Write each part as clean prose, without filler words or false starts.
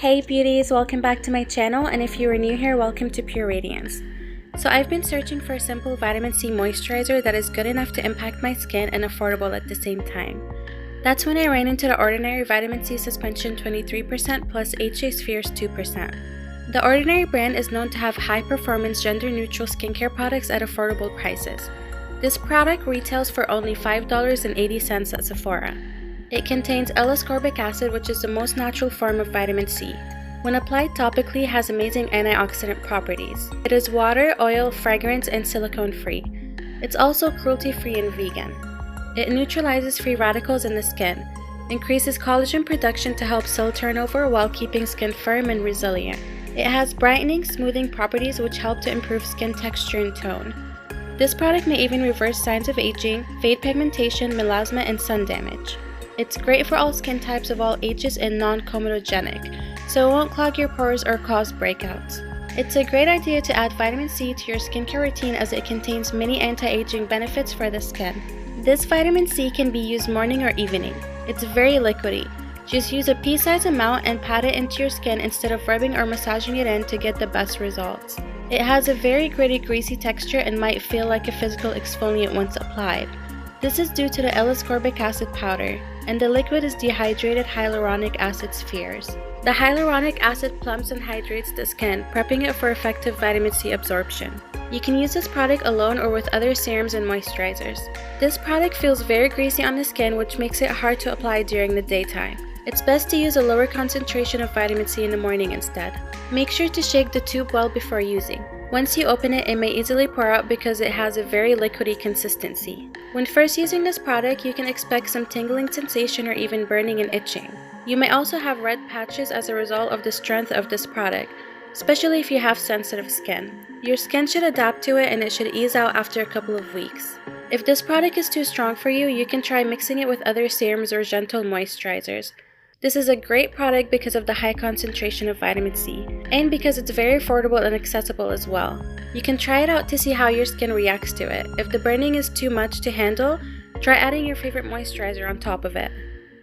Hey beauties, welcome back to my channel, and if you are new here, welcome to Pure Radiance. So I've been searching for a simple vitamin C moisturizer that is good enough to impact my skin and affordable at the same time. That's when I ran into the Ordinary Vitamin C Suspension 23% plus HA Spheres 2%. The Ordinary brand is known to have high-performance gender-neutral skincare products at affordable prices. This product retails for only $5.80 at Sephora. It contains L-Ascorbic Acid, which is the most natural form of vitamin C. When applied topically, it has amazing antioxidant properties. It is water, oil, fragrance, and silicone-free. It's also cruelty-free and vegan. It neutralizes free radicals in the skin, increases collagen production to help cell turnover while keeping skin firm and resilient. It has brightening, smoothing properties which help to improve skin texture and tone. This product may even reverse signs of aging, fade pigmentation, melasma, and sun damage. It's great for all skin types of all ages and non-comedogenic, so it won't clog your pores or cause breakouts. It's a great idea to add vitamin C to your skincare routine as it contains many anti-aging benefits for the skin. This vitamin C can be used morning or evening. It's very liquidy. Just use a pea-sized amount and pat it into your skin instead of rubbing or massaging it in to get the best results. It has a very gritty, greasy texture and might feel like a physical exfoliant once applied. This is due to the L-Ascorbic Acid powder, and the liquid is dehydrated hyaluronic acid spheres. The hyaluronic acid plumps and hydrates the skin, prepping it for effective vitamin C absorption. You can use this product alone or with other serums and moisturizers. This product feels very greasy on the skin, which makes it hard to apply during the daytime. It's best to use a lower concentration of vitamin C in the morning instead. Make sure to shake the tube well before using. Once you open it, it may easily pour out because it has a very liquidy consistency. When first using this product, you can expect some tingling sensation or even burning and itching. You may also have red patches as a result of the strength of this product, especially if you have sensitive skin. Your skin should adapt to it and it should ease out after a couple of weeks. If this product is too strong for you, you can try mixing it with other serums or gentle moisturizers. This is a great product because of the high concentration of vitamin C, and because it's very affordable and accessible as well. You can try it out to see how your skin reacts to it. If the burning is too much to handle, try adding your favorite moisturizer on top of it.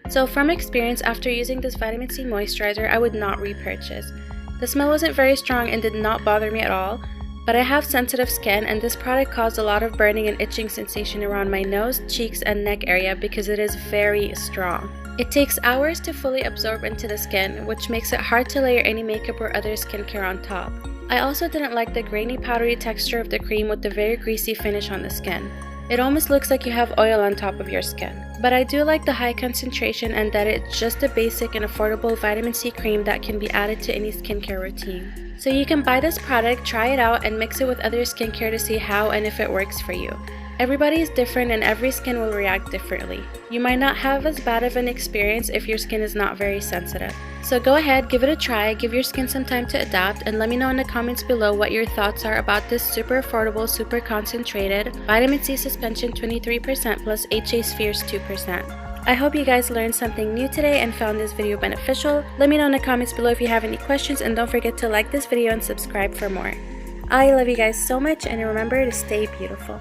So from experience, after using this vitamin C moisturizer, I would not repurchase. The smell wasn't very strong and did not bother me at all, but I have sensitive skin and this product caused a lot of burning and itching sensation around my nose, cheeks, and neck area because it is very strong. It takes hours to fully absorb into the skin, which makes it hard to layer any makeup or other skincare on top. I also didn't like the grainy, powdery texture of the cream with the very greasy finish on the skin. It almost looks like you have oil on top of your skin. But I do like the high concentration and that it's just a basic and affordable vitamin C cream that can be added to any skincare routine. So you can buy this product, try it out, and mix it with other skincare to see how and if it works for you. Everybody is different and every skin will react differently. You might not have as bad of an experience if your skin is not very sensitive. So go ahead, give it a try, give your skin some time to adapt, and let me know in the comments below what your thoughts are about this super affordable, super concentrated vitamin C suspension 23% plus HA Spheres 2%. I hope you guys learned something new today and found this video beneficial. Let me know in the comments below if you have any questions, and don't forget to like this video and subscribe for more. I love you guys so much, and remember to stay beautiful.